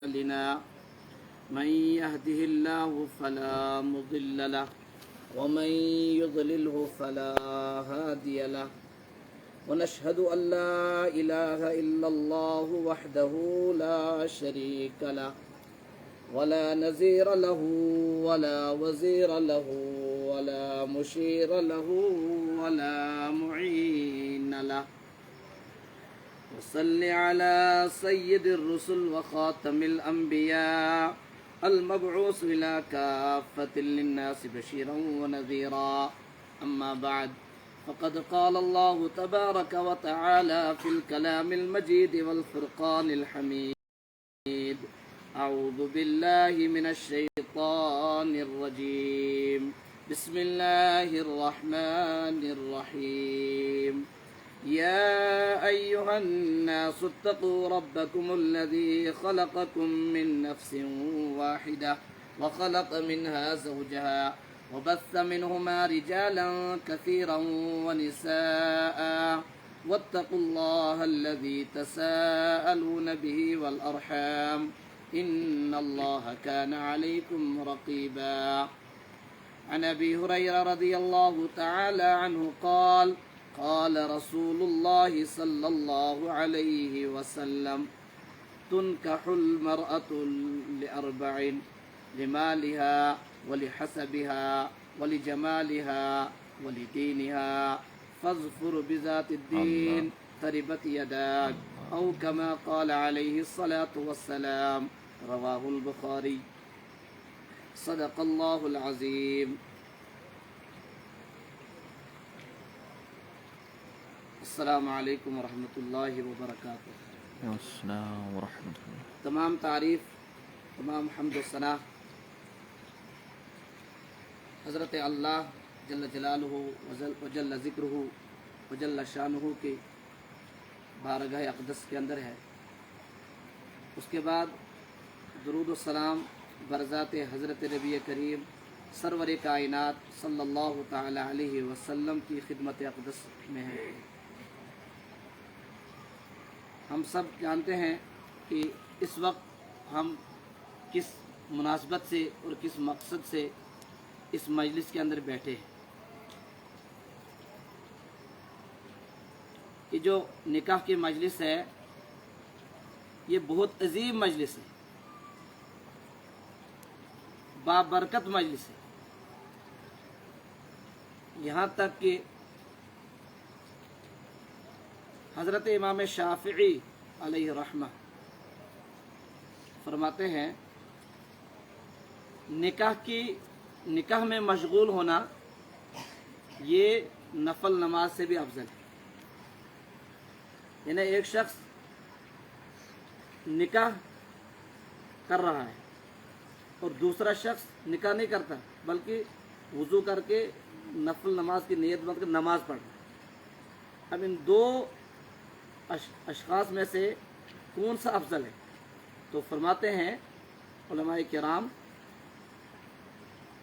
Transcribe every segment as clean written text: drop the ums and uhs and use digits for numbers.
لنا من يهده الله فلا مضل له ومن يضلله فلا هادي له ونشهد أن لا إله إلا الله وحده لا شريك له ولا نذير له ولا وزير له ولا مشير له ولا معين له وصل على سيد الرسل وخاتم الأنبياء المبعوث إلى كافة للناس بشيرا ونذيرا أما بعد فقد قال الله تبارك وتعالى في الكلام المجيد والفرقان الحميد أعوذ بالله من الشيطان الرجيم بسم الله الرحمن الرحيم يا أيها الناس اتقوا ربكم الذي خلقكم من نفس واحدة وخلق منها زوجها وبث منهما رجالا كثيرا ونساء واتقوا الله الذي تساءلون به والأرحام إن الله كان عليكم رقيبا عن أبي هريرة رضي الله تعالى عنه قال قال رسول الله صلى الله عليه وسلم تنكح المرأة لأربع لمالها ولحسبها ولجمالها ولدينها فاظفر بذات الدين تربت يداك أو كما قال عليه الصلاة والسلام رواه البخاري صدق الله العظيم. السلام علیکم ورحمۃ اللہ وبرکاتہ. السلام ورحمۃ اللہ. تمام تعریف، تمام حمد و ثنا حضرت اللہ جل جلالہ وجل ذکرہ وجل شانہ کے بارگاہ اقدس کے اندر ہے. اس کے بعد درود و سلام برذات حضرت نبی کریم سرور کائنات صلی اللہ تعالی علیہ وسلم کی خدمت اقدس میں ہے. ہم سب جانتے ہیں کہ اس وقت ہم کس مناسبت سے اور کس مقصد سے اس مجلس کے اندر بیٹھے ہیں. یہ جو نکاح کی مجلس ہے یہ بہت عظیم مجلس ہے، بابرکت مجلس ہے. یہاں تک کہ حضرت امام شافعی علیہ رحمہ فرماتے ہیں نکاح میں مشغول ہونا یہ نفل نماز سے بھی افضل ہے. یعنی ایک شخص نکاح کر رہا ہے اور دوسرا شخص نکاح نہیں کرتا بلکہ وضو کر کے نفل نماز کی نیت بند کر نماز پڑھ رہا ہے. اب ان دو اشخاص میں سے کون سا افضل ہے؟ تو فرماتے ہیں علماء کرام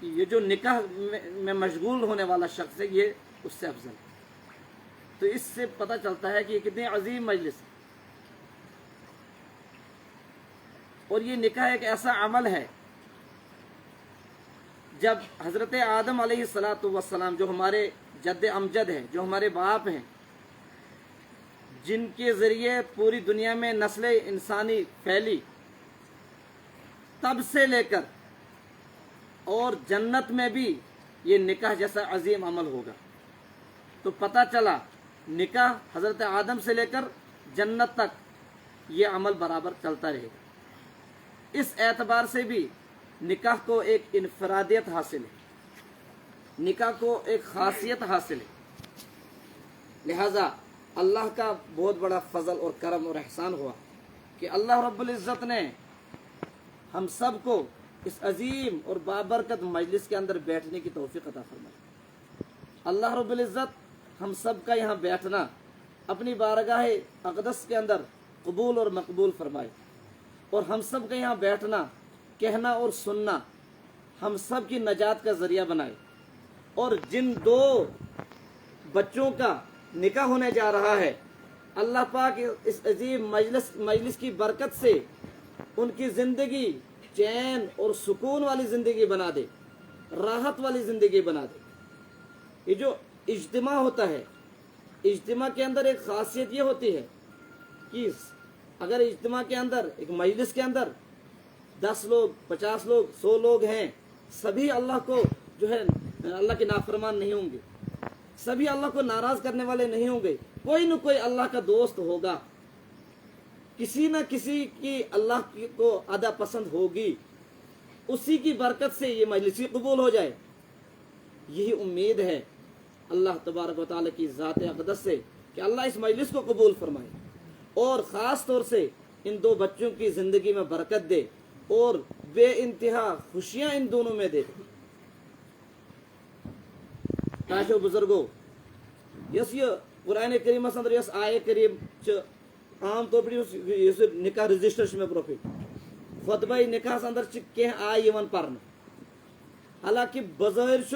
کہ یہ جو نکاح میں مشغول ہونے والا شخص ہے یہ اس سے افضل ہے. تو اس سے پتہ چلتا ہے کہ یہ کتنی عظیم مجلس ہے. اور یہ نکاح ایک ایسا عمل ہے جب حضرت آدم علیہ السلام جو ہمارے جد امجد ہیں، جو ہمارے باپ ہیں، جن کے ذریعے پوری دنیا میں نسل انسانی پھیلی، تب سے لے کر اور جنت میں بھی یہ نکاح جیسا عظیم عمل ہوگا. تو پتہ چلا نکاح حضرت آدم سے لے کر جنت تک یہ عمل برابر چلتا رہے گا. اس اعتبار سے بھی نکاح کو ایک انفرادیت حاصل ہے، نکاح کو ایک خاصیت حاصل ہے. لہذا اللہ کا بہت بڑا فضل اور کرم اور احسان ہوا کہ اللہ رب العزت نے ہم سب کو اس عظیم اور بابرکت مجلس کے اندر بیٹھنے کی توفیق عطا فرمائی. اللہ رب العزت ہم سب کا یہاں بیٹھنا اپنی بارگاہ اقدس کے اندر قبول اور مقبول فرمائے، اور ہم سب کا یہاں بیٹھنا، کہنا اور سننا ہم سب کی نجات کا ذریعہ بنائے. اور جن دو بچوں کا نکاح ہونے جا رہا ہے، اللہ پاک اس عظیم مجلس کی برکت سے ان کی زندگی چین اور سکون والی زندگی بنا دے، راحت والی زندگی بنا دے۔ یہ جو اجتماع ہوتا ہے، اجتماع کے اندر ایک خاصیت یہ ہوتی ہے کہ اگر اجتماع کے اندر، ایک مجلس کے اندر 10 لوگ، 50 لوگ، 100 لوگ ہیں، سبھی اللہ کو جو ہے اللہ کے نافرمان نہیں ہوں گے، سبھی اللہ کو ناراض کرنے والے نہیں ہوں گے، کوئی نہ کوئی اللہ کا دوست ہوگا، کسی نہ کسی کی اللہ کو ادا پسند ہوگی، اسی کی برکت سے یہ مجلس قبول ہو جائے۔ یہی امید ہے اللہ تبارک و تعالیٰ کی ذات اقدس سے کہ اللہ اس مجلس کو قبول فرمائے اور خاص طور سے ان دو بچوں کی زندگی میں برکت دے اور بے انتہا خوشیاں ان دونوں میں دے۔ تاشو بزرگو، یس یہ قرآن کریم اندر یس آئے کریم عام طور پر نکاح رجسٹر میں برو خطبہ نکاح اندر کی آئے پرن، حالانکہ بظاہر چھ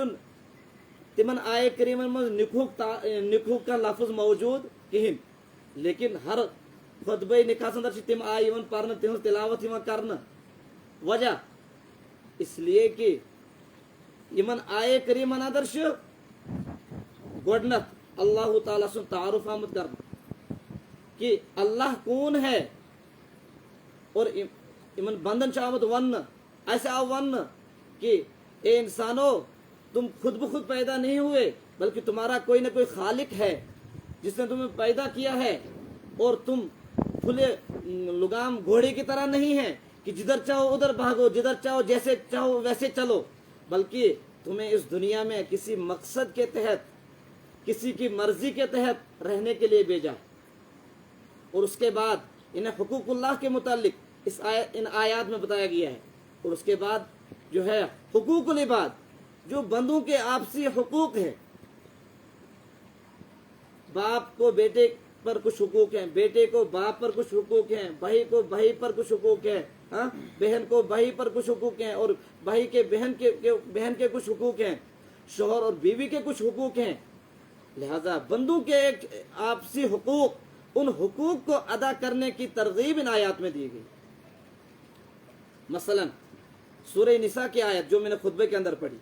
تمن آئے کریم من نکاح کا لفظ موجود کہین، لیکن ہر خطبہ نکاح اندر تم آئے پرن، تہذ تلاوت کرنا۔ وجہ اس لیے کہ یمن آئے کریم اندر گۄڈنیتھ اللہ تعالیٰ سن تعارف آمد کرنا کہ اللہ کون ہے، اور یمن بندن آمد ون، ایسے آو ون کہ اے انسانو تم خود بخود پیدا نہیں ہوئے، بلکہ تمہارا کوئی نہ کوئی خالق ہے جس نے تمہیں پیدا کیا ہے، اور تم کھلے لگام گھوڑے کی طرح نہیں ہیں کہ جدھر چاہو ادھر بھاگو، جدھر چاہو جیسے چاہو ویسے چلو، بلکہ تمہیں اس دنیا میں کسی مقصد کے تحت، کسی کی مرضی کے تحت رہنے کے لیے بھیجا۔ اور اس کے بعد انہیں حقوق اللہ کے متعلق ان آیات میں بتایا گیا ہے، اور اس کے بعد جو ہے حقوق العباد، جو بندوں کے آپسی حقوق ہیں، باپ کو بیٹے پر کچھ حقوق ہیں، بیٹے کو باپ پر کچھ حقوق ہیں، بھائی کو بھائی پر کچھ حقوق ہیں، بہن کو بھائی پر کچھ حقوق ہیں، اور بھائی کے بہن کے کچھ حقوق ہیں، شوہر اور بیوی کے کچھ حقوق ہیں۔ لہذا بندوں کے ایک آپسی حقوق، ان حقوق کو ادا کرنے کی ترغیب ان آیات میں دی گئی۔ مثلا سورہ نساء کی آیت جو میں نے خطبے کے اندر پڑھی،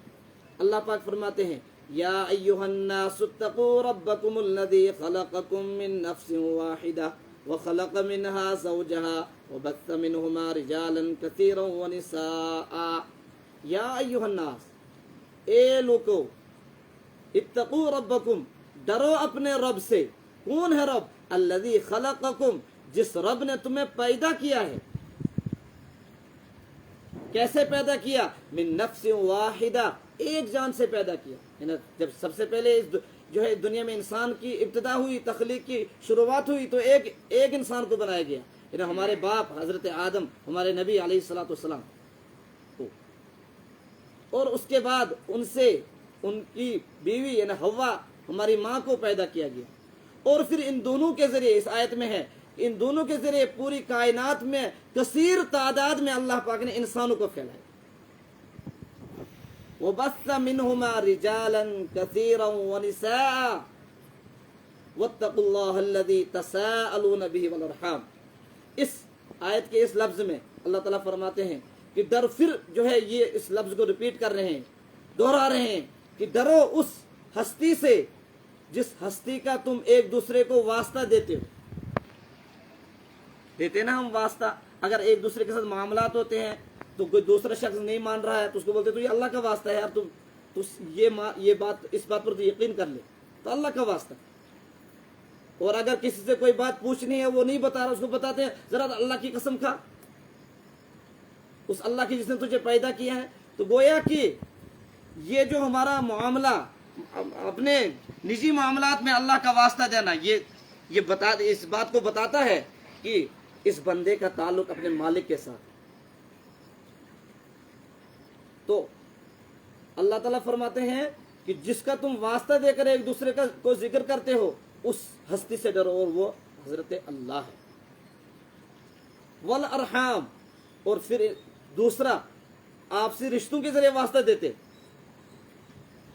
اللہ پاک فرماتے ہیں یا ایھا الناس اتقوا ربکم الذی خلقکم من نفس واحدہ وخلق منها زوجها وبث منهما رجالا كثيرا ونساء۔ یا ایھا الناس، اے لوگو، اتقوا ربکم، ڈرو اپنے رب سے۔ کون ہے رب؟ الذی خلقکم، جس رب نے تمہیں پیدا کیا ہے۔ کیسے پیدا کیا؟ من نفس واحدہ، ایک جان سے پیدا کیا۔ جب سب سے پہلے جو ہے دنیا میں انسان کی ابتدا ہوئی، تخلیق کی شروعات ہوئی، تو ایک انسان کو بنایا گیا، یعنی ہمارے باپ حضرت آدم، ہمارے نبی علیہ الصلوۃ والسلام کو، اور اس کے بعد ان سے ان کی بیوی یعنی حوا ہماری ماں کو پیدا کیا گیا، اور پھر ان دونوں کے ذریعے، اس آیت میں ہے، ان دونوں کے ذریعے پوری کائنات میں کثیر تعداد میں اللہ پاک نے انسانوں کو پھیلایا۔ وَبَثَّ مِنْهُمَا رِجَالًا كَثِيرًا وَنِسَاءً وَاتَّقُوا اللَّهَ الَّذِي تَسَاءَلُونَ بِهِ وَالْأَرْحَامَ۔ اس آیت کے اس لفظ میں اللہ تعالیٰ فرماتے ہیں کہ پھر جو ہے یہ اس لفظ کو ریپیٹ کر رہے ہیں، دوہرا رہے ہیں کہ ڈرو اس ہستی سے جس ہستی کا تم ایک دوسرے کو واسطہ دیتے ہو۔ دیتے نا ہم واسطہ، اگر ایک دوسرے کے ساتھ معاملات ہوتے ہیں تو کوئی دوسرا شخص نہیں مان رہا ہے تو اس کو بولتے تو یہ اللہ کا واسطہ ہے، اب تو یہ بات، اس بات پر تو یقین کر لے، تو اللہ کا واسطہ۔ اور اگر کسی سے کوئی بات پوچھنی ہے وہ نہیں بتا رہا، اس کو بتاتے ہیں ذرا اللہ کی قسم کھا، اس اللہ کی جس نے تجھے پیدا کیا ہے۔ تو گویا کہ یہ جو ہمارا معاملہ، اپنے نجی معاملات میں اللہ کا واسطہ دینا، یہ اس بات کو بتاتا ہے کہ اس بندے کا تعلق اپنے مالک کے ساتھ۔ تو اللہ تعالیٰ فرماتے ہیں کہ جس کا تم واسطہ دے کر ایک دوسرے کا کو ذکر کرتے ہو، اس ہستی سے ڈرو، اور وہ حضرت اللہ ہے۔ والارحام، اور پھر دوسرا آپسی رشتوں کے ذریعے واسطہ دیتے،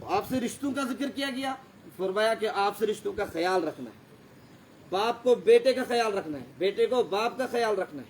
آپسی رشتوں کا ذکر کیا گیا، فرمایا کہ آپسی رشتوں کا خیال رکھنا ہے، باپ کو بیٹے کا خیال رکھنا ہے، بیٹے کو باپ کا خیال رکھنا ہے،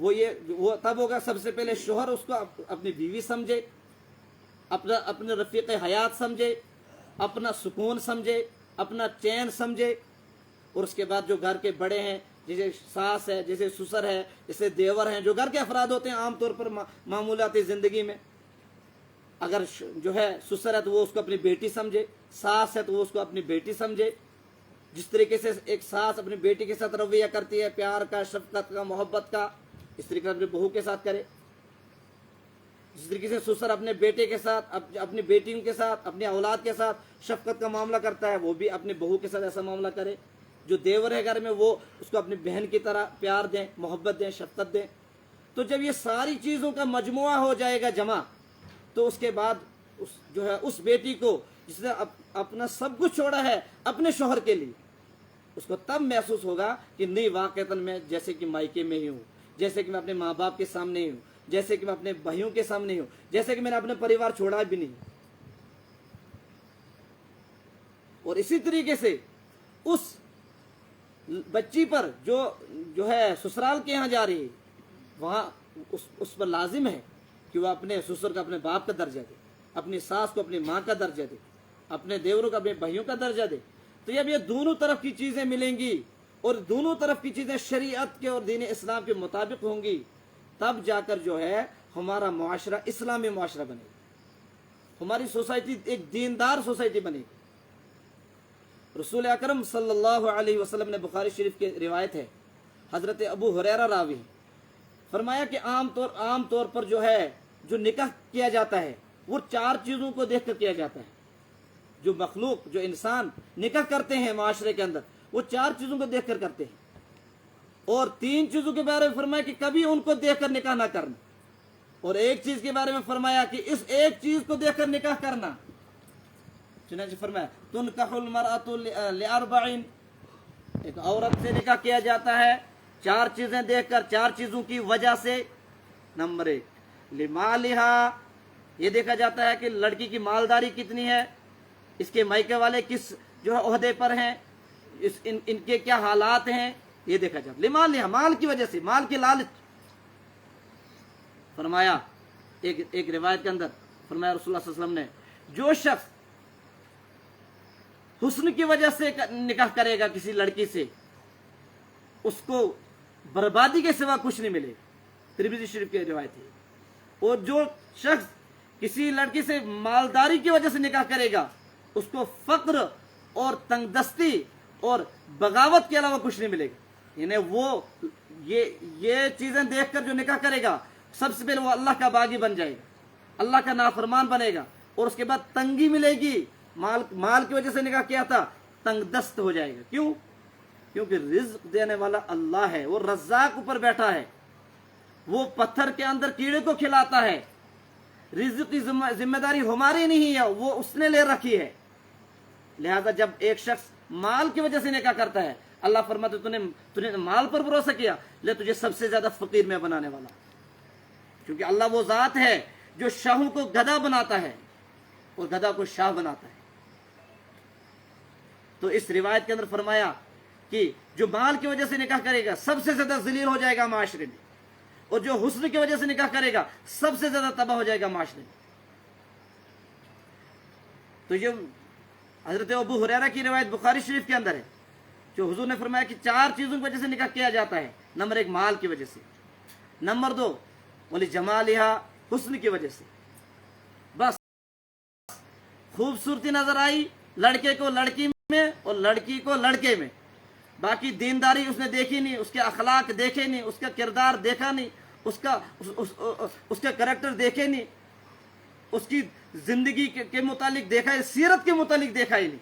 وہ تب ہوگا سب سے پہلے شوہر اس کو اپنی بیوی سمجھے، اپنے رفیق حیات سمجھے، اپنا سکون سمجھے، اپنا چین سمجھے، اور اس کے بعد جو گھر کے بڑے ہیں، جیسے ساس ہے، جیسے سسر ہے، جیسے دیور ہیں، جو گھر کے افراد ہوتے ہیں عام طور پر معمولاتی زندگی میں، اگر جو ہے سسر ہے تو وہ اس کو اپنی بیٹی سمجھے، ساس ہے تو وہ اس کو اپنی بیٹی سمجھے. جس طریقے سے ایک ساس اپنی بیٹی کے ساتھ رویہ کرتی ہے، پیار کا، شفقت کا، محبت کا، اس طریقے سے اپنی بہو کے ساتھ کرے. جس طریقے سے سسر اپنے بیٹے کے ساتھ، اپنی بیٹیوں کے ساتھ، اپنی اولاد کے ساتھ شفقت کا معاملہ کرتا ہے، وہ بھی اپنی بہو کے ساتھ ایسا معاملہ کرے. جو دیور ہے گھر میں وہ اس کو اپنی بہن کی طرح پیار دیں، محبت دیں، شفقت دیں. تو جب یہ ساری چیزوں کا مجموعہ ہو جائے گا جمع، تو اس کے بعد جو ہے اس بیٹی کو جس نے اپنا سب کچھ چھوڑا ہے اپنے شوہر کے لیے، اس کو تب محسوس ہوگا کہ نہیں واقعتاً میں جیسے کہ مائکے میں ہی ہوں، جیسے کہ میں اپنے ماں باپ کے سامنے ہی ہوں، جیسے کہ میں اپنے بھائیوں کے سامنے ہی ہوں، جیسے کہ میں نے اپنے پریوار چھوڑا بھی نہیں. اور اسی طریقے سے اس بچی پر جو ہے سسرال کے یہاں جا رہی ہے، وہاں اس پر لازم ہے کہ وہ اپنے سسر کو اپنے باپ کا درجہ دے، اپنی ساس کو اپنی ماں کا درجہ دے، اپنے دیوروں کو اپنے بھائیوں کا درجہ دے. تو جب یہ دونوں طرف کی چیزیں ملیں گی اور دونوں طرف کی چیزیں شریعت کے اور دین اسلام کے مطابق ہوں گی، تب جا کر جو ہے ہمارا معاشرہ اسلامی معاشرہ بنے گا، ہماری سوسائٹی ایک دیندار سوسائٹی بنے گی. رسول اکرم صلی اللہ علیہ وسلم نے بخاری شریف کی روایت ہے، حضرت ابو ہریرہ راوی ہیں، فرمایا کہ عام طور پر جو ہے جو نکاح کیا جاتا ہے وہ 4 چیزوں کو دیکھ کر کیا جاتا ہے. جو مخلوق، جو انسان نکاح کرتے ہیں معاشرے کے اندر، وہ 4 چیزوں کو دیکھ کر کرتے ہیں. اور 3 چیزوں کے بارے میں فرمایا کہ کبھی ان کو دیکھ کر نکاح نہ کرنا، اور ایک چیز کے بارے میں فرمایا کہ اس ایک چیز کو دیکھ کر نکاح کرنا. چنانچہ فرمایا تنکح المرأۃ لاربع، ایک عورت سے نکاح کیا جاتا ہے 4 چیزیں دیکھ کر، 4 چیزوں کی وجہ سے. نمبر 1 لمالہا، یہ دیکھا جاتا ہے کہ لڑکی کی مالداری کتنی ہے، اس کے مائکے والے کس جو ہے عہدے پر ہیں، ان کے کیا حالات ہیں، یہ دیکھا جاتا ہے. لمالہا، مال کی وجہ سے، مال کی لالچ. فرمایا ایک روایت کے اندر فرمایا رسول اللہ صلی اللہ علیہ وسلم نے، جو شخص حسن کی وجہ سے نکاح کرے گا کسی لڑکی سے، اس کو بربادی کے سوا کچھ نہیں ملے گا. ترمذی شریف کی روایت ہے. اور جو شخص کسی لڑکی سے مالداری کی وجہ سے نکاح کرے گا، اس کو فقر اور تنگ دستی اور بغاوت کے علاوہ کچھ نہیں ملے گا. یعنی وہ یہ چیزیں دیکھ کر جو نکاح کرے گا، سب سے پہلے وہ اللہ کا باغی بن جائے گا، اللہ کا نافرمان بنے گا، اور اس کے بعد تنگی ملے گی. مال کی وجہ سے نکاح کیا تھا، تنگ دست ہو جائے گا. کیوں؟ کیونکہ رزق دینے والا اللہ ہے، وہ رزاق اوپر بیٹھا ہے، وہ پتھر کے اندر کیڑے کو کھلاتا ہے. رزق کی ذمہ داری ہماری نہیں ہے، وہ اس نے لے رکھی ہے. لہذا جب ایک شخص مال کی وجہ سے نکاح کرتا ہے، اللہ فرماتے تو نے مال پر بھروسہ کیا، لے تجھے سب سے زیادہ فقیر میں بنانے والا. کیونکہ اللہ وہ ذات ہے جو شاہوں کو گدھا بناتا ہے اور گدھا کو شاہ بناتا ہے. تو اس روایت کے اندر فرمایا کہ جو مال کی وجہ سے نکاح کرے گا سب سے زیادہ ذلیل ہو جائے گا معاشرے میں، اور جو حسن کی وجہ سے نکاح کرے گا سب سے زیادہ تباہ ہو جائے گا معاشرے میں. تو یہ حضرت ابو ہریرہ کی روایت بخاری شریف کے اندر ہے، جو حضور نے فرمایا کہ 4 چیزوں کی وجہ سے نکاح کیا جاتا ہے. نمبر 1 مال کی وجہ سے، نمبر 2 ولجمالہا، حسن کی وجہ سے. بس خوبصورتی نظر آئی لڑکے کو لڑکی میں اور لڑکی کو لڑکے میں، باقی دینداری اس نے دیکھی نہیں، اس کے اخلاق دیکھے نہیں، اس کا کردار دیکھا نہیں، اس کا کریکٹر دیکھے نہیں، اس کی زندگی کے متعلق دیکھا ہے، سیرت کے متعلق دیکھا ہی نہیں.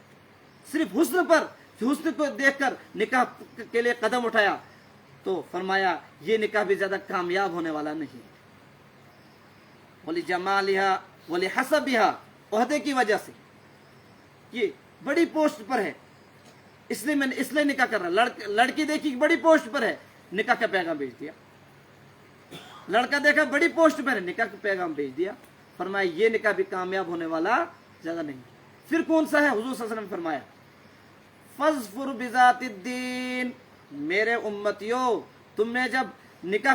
صرف حسن کو دیکھ کر نکاح کے لیے قدم اٹھایا، تو فرمایا یہ نکاح بھی زیادہ کامیاب ہونے والا نہیں. وَلِجَمَالِهَا وَلِحَسَبِهَا، عہدے کی وجہ سے، یہ بڑی پوسٹ پر ہے اس لیے نکاح کر رہا. لڑکی دیکھی بڑی پوسٹ پر ہے، نکاح کا پیغام بھیج دیا. لڑکا دیکھا بڑی پوسٹ پر ہے، نکاح کا پیغام بھیج دیا. فرمایا یہ نکاح بھی کامیاب ہونے والا زیادہ نہیں. پھر کون سا ہے؟ حضور صلی اللہ علیہ وسلم نے فرمایا فَاظْفُرْ بِذَاتِ الدِّينِ، میرے امتیوں، تم نے جب نکاح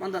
15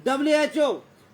WHO,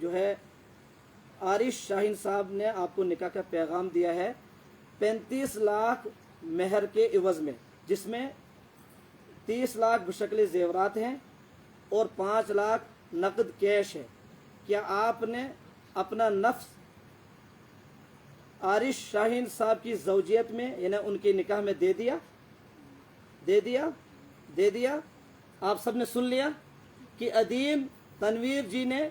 جو ہے عارش شاہین صاحب نے آپ کو نکاح کا پیغام دیا ہے 35 لاکھ مہر کے عوض میں، جس میں 30 لاکھ بشکل زیورات ہیں اور 5 لاکھ نقد کیش ہے۔ کیا آپ نے اپنا نفس عارش شاہین صاحب کی زوجیت میں یعنی ان کے نکاح میں دے دیا؟ آپ سب نے سن لیا کہ عدیم تنویر جی نے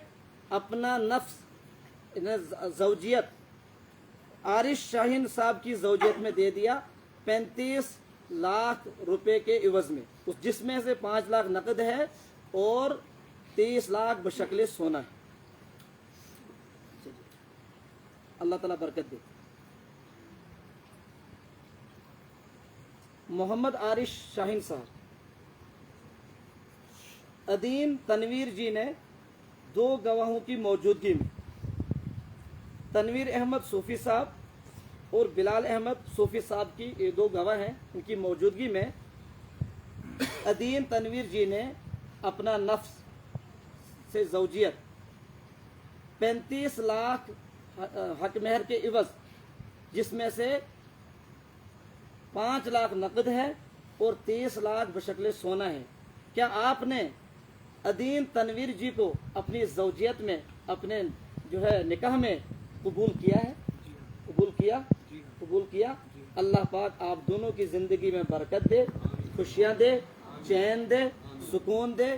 اپنا نفس زوجیت عارش شاہین صاحب کی زوجیت میں دے دیا 35 لاکھ روپے کے عوض میں، جس میں سے 5 لاکھ نقد ہے اور 30 لاکھ بشکل سونا ہے۔ اللہ تعالیٰ برکت دے۔ محمد عارش شاہین صاحب، عدیم تنویر جی نے 2 گواہوں کی موجودگی میں، تنویر احمد صوفی صاحب اور بلال احمد صوفی صاحب کی یہ 2 گواہ ہیں، ان کی موجودگی میں عدیم تنویر جی نے اپنا نفس سے زوجیت 35 لاکھ حق مہر کے عوض، جس میں سے 5 لاکھ نقد ہے اور 30 لاکھ بشکل سونا ہے۔ کیا آپ نے عدیم تنویر جی کو اپنی زوجیت میں اپنے جو ہے نکاح میں قبول کیا ہے؟ قبول کیا؟ اللہ پاک آپ دونوں کی زندگی میں برکت دے، خوشیاں دے، چین دے، سکون دے،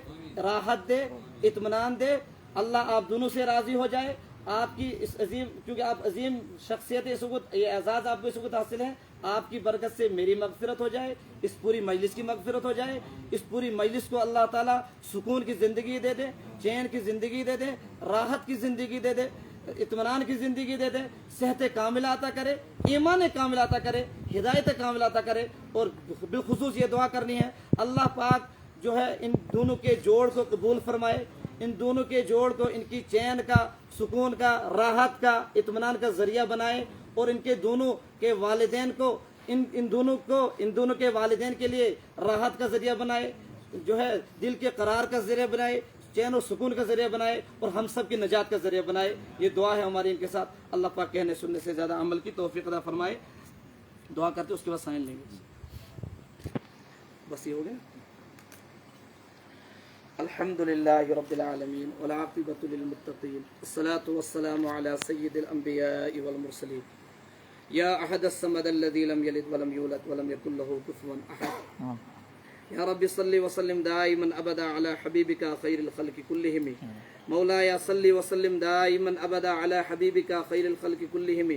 راحت دے، اطمینان دے۔ اللہ آپ دونوں سے راضی ہو جائے۔ آپ کی اس عظیم، کیونکہ آپ عظیم شخصیت، اس وقت یہ اعزاز آپ کو اس وقت حاصل ہے، آپ کی برکت سے میری مغفرت ہو جائے، اس پوری مجلس کی مغفرت ہو جائے، اس پوری مجلس کو اللہ تعالیٰ سکون کی زندگی دے دے، چین کی زندگی دے دے، راحت کی زندگی دے دے، اطمینان کی زندگی دے دے، صحت کاملہ عطا کرے، ایمان کاملہ عطا کرے، ہدایت کاملہ عطا کرے۔ اور بالخصوص یہ دعا کرنی ہے، اللہ پاک جو ہے ان دونوں کے جوڑ کو قبول فرمائے، ان دونوں کے جوڑ کو ان کی چین کا، سکون کا، راحت کا، اطمینان کا ذریعہ بنائے، اور ان کے دونوں کے والدین کو ان دونوں کے والدین کے لیے راحت کا ذریعہ بنائے، جو ہے دل کے قرار کا ذریعہ بنائے، چین و سکون کا ذریعہ بنائے، اور ہم سب کی نجات کا ذریعہ بنائے۔ یہ دعا ہے ہماری ان کے ساتھ۔ اللہ پاک کہنے سننے سے زیادہ عمل کی توفیق عطا فرمائے۔ دعا کرتے اس کے بعد سائن لیں گے۔ بس یہ ہو گیا۔ الحمد للہ رب العالمین والعاقبۃ للمتقین، الصلاۃ والسلام علی سید الانبیاء والمرسلین، یا احد الصمد الذی لم یلد ولم یولد ولم یکن له کفوا احد، یا رب صلی وسلم دائما ابدا علی حبیبک خیر الخلق کلہم، مولایا صلی وسلم دائما ابدا علی حبیبک خیر الخلق کلہم،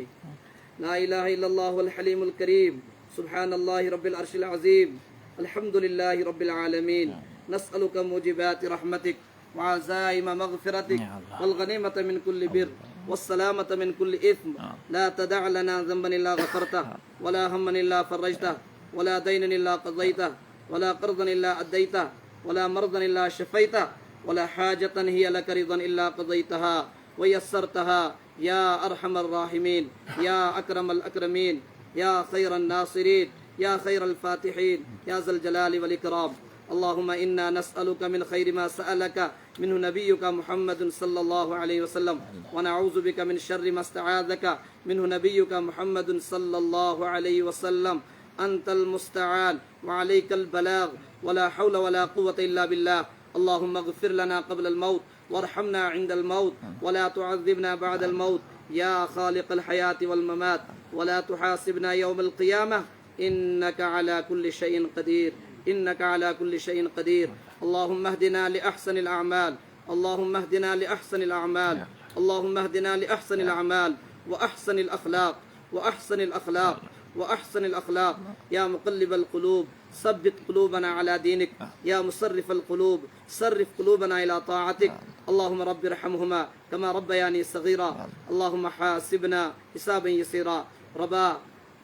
لا الہ الا اللہ الحلیم الکریم، سبحان اللہ رب العرش العظیم، الحمد للہ رب العالمین، نسألك موجبات رحمتك وعزائم مغفرتك والغنیمة من كل بر والسلامة من كل إثم، لا تدع لنا ذنبا إلا غفرته ولا هما إلا فرجته ولا دينا إلا قضيته ولا قرضا إلا أديته ولا مرضا إلا شفيته ولا حاجة هي لك رضا إلا قضيتها ويسرتها يا أرحم الراحمين، يا أكرم الأكرمين، يا خير الناصرين، يا خير الفاتحين، يا ذا الجلال والإكرام۔ اللهم إنا نسألك من خير ما سألك منه نبيك محمد صلى الله عليه وسلم، ونعوذ بك من شر ما استعاذك منه نبيك محمد صلى الله عليه وسلم، أنت المستعان وعليك البلاغ ولا حول ولا قوة إلا بالله۔ اللهم اغفر لنا قبل الموت وارحمنا عند الموت ولا تعذبنا بعد الموت، يا خالق الحياة والممات، ولا تحاسبنا يوم القيامة، إنك على كل شيء قدير، إنك على كل شيء قدير۔ اللهم اهدنا لأحسن الأعمال، اللهم اهدنا لأحسن الأعمال، اللهم اهدنا لأحسن الأعمال وأحسن الأخلاق وأحسن الأخلاق وأحسن الأخلاق، يا مقلب القلوب ثبت قلوبنا على دينك، يا مصرف القلوب صرف قلوبنا إلى طاعتك، اللهم رب ارحمهما كما ربياني صغيرا، اللهم حاسبنا حسابا يسيرا۔ ربا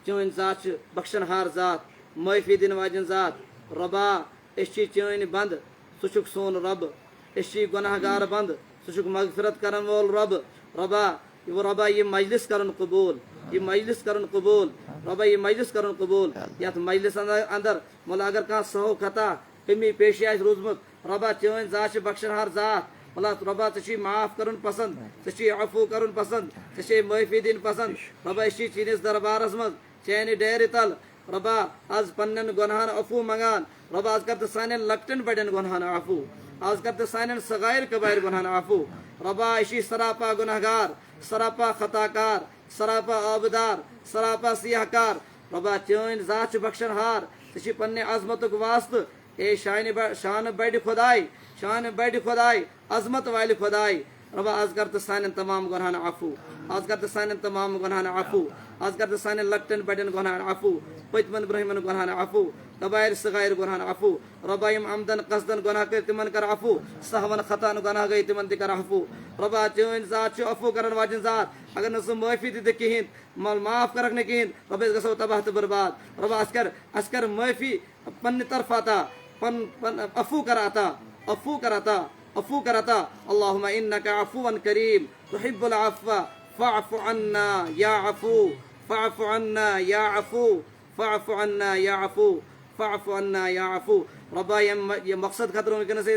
چون ذات بخشن ہار ذات، معافی دن واجن ذات، ربا اسی چین بند، سچک سون رب، اسی گناہ گار بند، سچک مغفرت کرن وول رب، ربا یہ مجلس کرن قبول، یہ مجلس کرن قبول، ربا یہ مجلس کرن قبول۔ یت مجلس اندر مولا اگر کان سہو خطا کمی پیشی آس روزمت، ربا چین ذات بخشن ہار ذات، اللہ ربا ژے معاف کرن پسند ژے عفو کرن پسند ژے معافی دن پسند ربا أسۍ چھِ چٲنِس دربارس منٛز چانہِ ڈیرِ تل ربا آز پننٮ۪ن گۄنہن عفو منگان ربا آز کر تہٕ سانٮ۪ن لۄکٹٮ۪ن بڑٮ۪ن گۄنہن عفو آز کر تہٕ سانٮ۪ن صغائر کبائر گۄنہن عفو ربا أسۍ چھِ سراپا گُناہ گار سراپا خطا کار سراپا آبدار سراپا سیاہ کار ربا چٲنۍ ذات چھِ بخشن ہار ژٕ چھِ پننہِ عظمتُک واسطہٕ اے شانہٕ بڑِ خۄداے شانہٕ بڑِ خۄداے عظمت والہِ خۄداے ربا آز کر تہٕ سانٮ۪ن تمام گۄنہن عفو آز کر تہٕ سانٮ۪ن تمام گۄنہن عفو آز کر تہٕ سانٮ۪ن لۄکٹٮ۪ن بڑٮ۪ن گۄنہن عفو پٔتمٮ۪ن برٛونٛہمٮ۪ن گۄنہن عفو کبائر صغائر گۄنہن عفو ربا یِم عمدن قصدن گۄناہ کٔرۍ تِمن کر عفو سہون خطان گۄناہ گٔے تِمن تہِ کر عفو ربا چٲنۍ ذات چھِ عفو کرن واجٮ۪ن ذات اگر نہٕ ژٕ معٲفی دِتکھ کِہینۍ معاف کرکھ نہٕ کِہینۍ رۄبا أسۍ گژھو تباہ تہٕ برباد ربا اَسہِ کر معٲفی پننہِ طرفہٕ عطا عفو کر عطا عفو کر عطا عفو کر عطا اللهم انك عفو كريم تحب العفو فاعف عنا يا عفو فاعف عنا يا عفو فاعف عنا يا عفو فاعف عنا يا عفو ربا یہ مقصد خاطر ونکس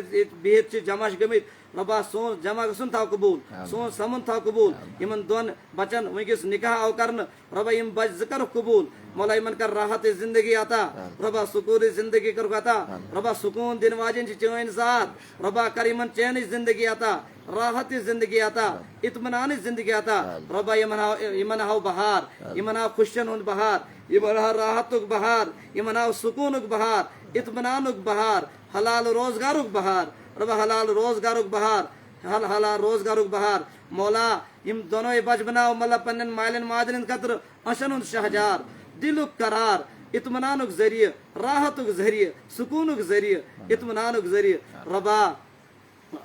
بہت جمع گمت ربا سون جمع گھن تھو قبول سون سمن تھو قبول یمن دون بچن ونکس نکاح آو کرن ربا یم بچ زٕ کرُکھ قبول مولا یمن کر راحت زندگی عطا ربا سکون زندگی کرُکھ عطا ربا سکون دن واجن چٲنۍ ذات ربا کر یمن چینٕچ زندگی عطا راحت زندگی عطا اطمینان زندگی عطا ربا یمن ہاو بہار یمن ہاو خوشین ہند بہار یمن ہاو راحتک بہار یمن ہاو سکونک بہار اطمینانک بہار حلال روزگارک بہار ربا حلال روزگارک بہار حلال روزگارک بہار مولا یم دونوے بچ بناو مطلب پنن مالین مادرین خاطر اشن ہند شہجار دلک قرار اطمینانک ذریعہ راحتک ذریعہ سکونک ذریعہ اطمینانک ذریعہ ربا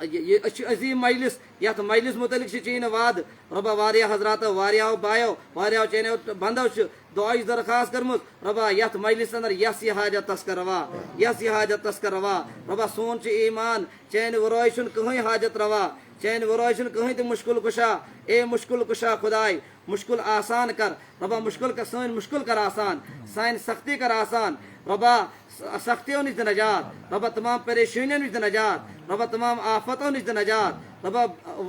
یہ عظیم مجلس یت مجلس متعلق چین وعد ربا واریاہ حضرات واریاہو بایو واریاہو چینو بندو دعائش درخواست کرمت ربا یت مجلس اندر یس یہ حاجت تسکر روا یس یہ حاجت تسکر روا ربا سون ایمان چین ورائے چھن کہیں حاجت روا چین ورائے چھن کہیں تہ مشکل کشا اے مشکل کشا خدائے مشکل آسان کر ربا سن مشکل کر آسان سان سختی کر آسان ربا سختیوں نش نجات ربا تمام پریشانیوں نش نجات ربا تمام آفتوں نش نجات ربا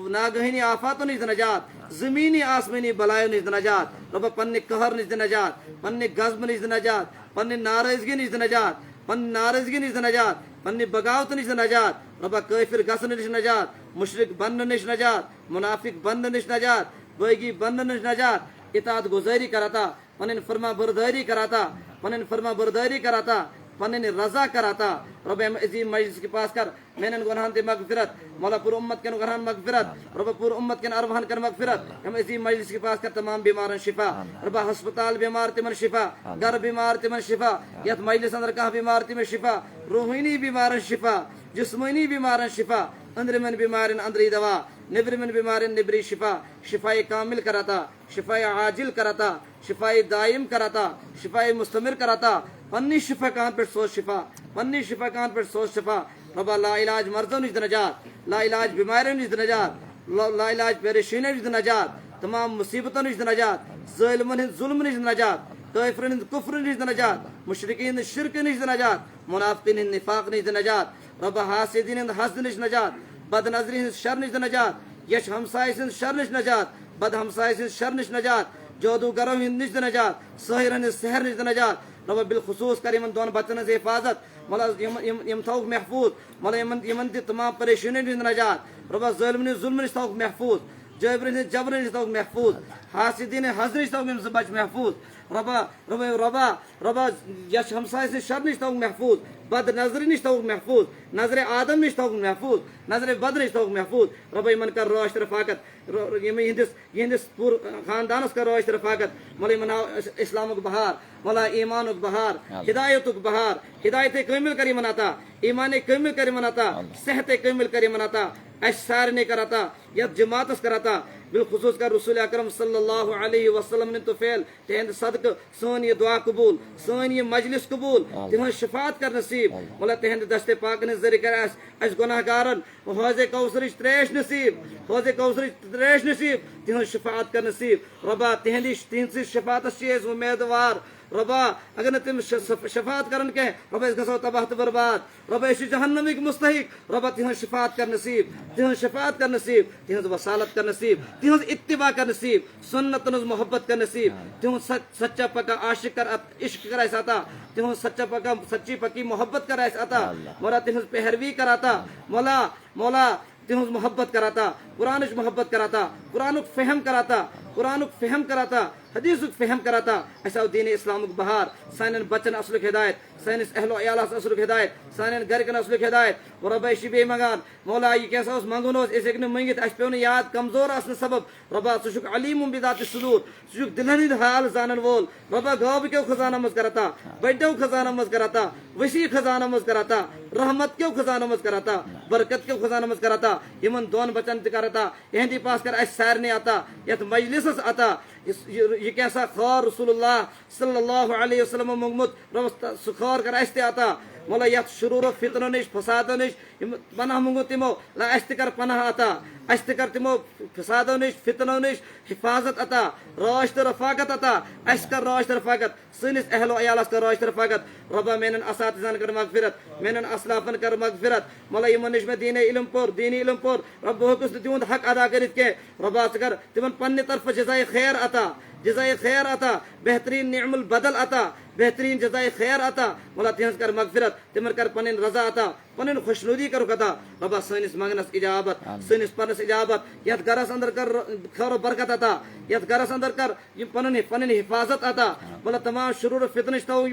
ناگہینی آفاتوں نش نجات زمینی آسمانی بلایوں نش نجات ربا پنہ قہر نش نجات پنہ غضب نش نجات پنہ ناراضگی نش نجات پنہ ناراضگی نش نجات پنہ بغاوت نش نجات ربا کافر گژھن نش نجات مشرک بننے نش نجات منافق بننے نش نجات باغی بننے نش نجات اطاعت گزاری کراتا پنن فرما برداری کراتا پنن فرما برداری کراتا پنن رضا کراتا رب عظیم مجلس کے پاس کر میرن گناہن تے مغفرت مولا پور امت کے گناہن مغفرت رب پور امت کے ارواحن کر مغفرت ہم عظیم مجلس کے پاس کر تمام بیمارن شفا رب ہسپتال بیمار تمن شفا گھر بیمار تمن شفا یت مجلس اندر کہاں بیمار تمن شفا روحانی بیمارن شفا جسمانی بیمارن شفا اندرمن بیمارن اندری دوا نبرمن بیمارن نبری شفا شفاء کامل کراتا شفاء عاجل کراتا شفاء دائم کراتا شفاء مستمر کراتا پنی شفا کان پر سوچ شفا پنی شفا کان پر سوچ شفا ربا لا علاج مرضوں نش نجات لا علاج بیماریوں نش نجات لا علاج پریشانیوں نش نجات تمام مصیبتوں نش نجات ظالمن ہند ظلم نش نجات کافرن ہند کفر نش نجات مشرکین ہند شرک نش نجات منافقین ہند نفاق نش نجات ربا حاسدین ہند حسد نش نجات بد نظری ہند شر نش نجات یش ہمسائے ہند شر نش نجات بد ہمسائے ہند شر نش نجات جادوگروں ہند نش نجات ساحرن ہند سحر نش نجات ربا بالخصوص کر یمن دون بچن ہز حفاظت مولا یم تھوک محفوظ مولا یمن تہ تمام پریشانیوں نش نجات ربا ظالمن ظلم نش تھوک محفوظ جابرن جبر نش تھوک محفوظ حاسدین حسد نش تھوک یم بچ محفوظ ربا ربا ربا ربا یش ہمسائے سے شر نش تھوک محفوظ بد نظری نش تھوک محفوظ نظر آدم نش تھوک محفوظ نظر بد نش تھوک محفوظ ربا یمن کر روش رفاقت یہندس پور خاندانس کر روش رفاقت مولا یمن اسلامک بہار مولا ایمانک بہار ہدایتک بہار ہدایت کامل کر یمن عطا ایمان کامل کر یمن عطا صحت کامل کر یمن عطا اس سارنے کر عطا یت جماعتس کر عطا بالخصوص کر رسول اکرم صلی اللہ علیہ وسلم نے تو فعل تہند صدقہ سون یہ دعا قبول سون یہ مجلس قبول تہند شفاعت کر نصیب مولا تہند دست پاک نے ذریعہ کر اس گناہ گارن حوض کوثرچ تریش نصیب حوض کوثرچ تریش نصیب تہند شفاعت کر نصیب ربا تہندی شفاعت چیز امیدوار ربا اگر تم شفاعت کرن کے ربا اس گھسو تباہ تو برباد ربا اس جہنمک مستحق ربا تہن شفاعت کر نصیب تہن شفاعت کر نصیب تہن وصالت کر نصیب تہن اتباع کر نصیب سنت محبت کر نصیب تہن سچا پکا عاشق کر عشق کر ایسا عطا تہن سچا پکا سچی پکی محبت کر ایسا عطا مولا تہن پیروی کراتا مولا تہذ محبت کراتا قرآن محبت کراتا قرآن فہم کراتا قرآن فہم کراتا حدیث فہم کراتا ایسا دین اسلام بہار سان بچن اصل ہدایت سانس اہل و عیالس اصل ہدایت سان گرکن اصل ہدایت ربا یہ بے منگان مولا یہ کیسا منگن اس ہیک منگت اس پیو یاد کمزور آسن سبب ربا ثک علیم بذات الصدور ثک دلن ہند حال زانن وول ربا غاب کیو خزانہ مز کراتا بڑو خزانہ مز کراتا وسیع خزانہ مز کراتا رحمت کیو خزانہ مز کراتا برکت کیو خزانہ مز کراتا یمن دون بچن تہ کراتا یہندی پاس کر اس سارنے آتا یت مجلس آتا یہ کیسا خار رسول اللہ صلی اللہ علیہ وسلم منگمت رب سہ خار کر اس تہ آتا مولا یت شرور و فتنو نش فسادو نش پناہ منگو تمو لا اس تہ کر پناہ عطا اس تہ کر تمو فسادو نش فتنو نش حفاظت عطا راشت رفاقت عطا اس کر راشت رفاقت سنس اہل و عیالس کر راشت رفاقت ربا میرن اساتذان کر مغفرت میرن اسلافن کر مغفرت مولا یمن نش میں دین علم پور رب ہکس تہند حق ادا کرت کی ربا ث کر تمن پنہ طرف جزائے خیر عطا جزائے خیر عطا بہترین نعم البدل عطا بہترین جزائے خیر عطا مولا تہذ کر مغفرت تمن کر پنن رضا عطا پنن خوشنودی کرو عطا ربا سنس منگنس اجابت سنس پرنس اجابت یت گرس اندر کر خیر و برکت عطا یت گرس اندر کر پنن حفاظت عطا مولا تمام شرور و فتنش تو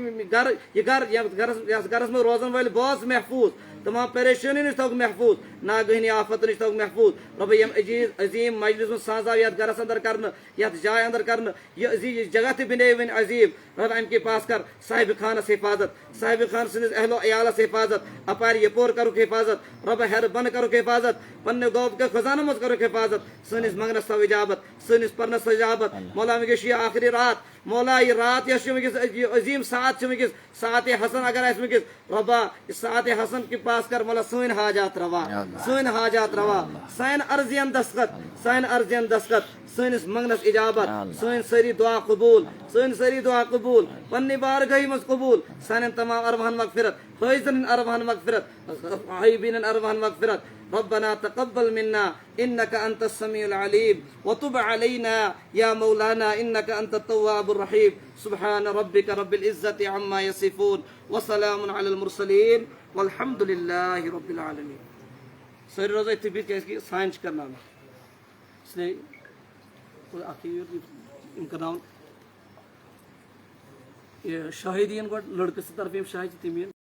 گرس میں روزن ول باز محفوظ تمام پریشانی نش تھوک محفوظ ناگہنی آفت نش تھوک محفوظ رب یم عظیم مجلس سازا یت گرس اندر کرن یت جائے اندر کرن یہ جگہ تہ بنے ون عظیم رب ام کے پاس کر صاحب خانس حفاظت صاحب خان سندس اہل و عیالس حفاظت اپار یپور کرو حفاظت رب ہر بن کرو حفاظت پنہ گوب کے خزانہ مز کرو حفاظت سنس منگنس تو اجابت سنس پرنس اجابت مولا ونکس یہ آخری رات مولا یہ رات یس عظیم ساعت ونکس ساعت حسن اگر اس ونکس ربا ساعت حسن کے پاس کر مولا سن حاجات روا سن حاجات روا سین ارضین دستخط سین ارضین دستخط سنس منگنس اجابت سن سری دعا قبول سن سری دعا قبول پنہ بارگاہ مز قبول سان تمام ارواحن مغفرت فائزن ارواحن مغفرت غائبین ارواحن مغفرت ربنا تقبل منا انك انت السميع العليم وتب علينا يا مولانا انك انت التواب الرحيم سبحان ربك رب العزة عما يصفون وسلام على المرسلين والحمد لله رب العالمين. سر روزہ تبیت کہ سائنس کرنا اس لیے ان کا نام شاہدین گوڈ لڑکہ طرف شاہد تمین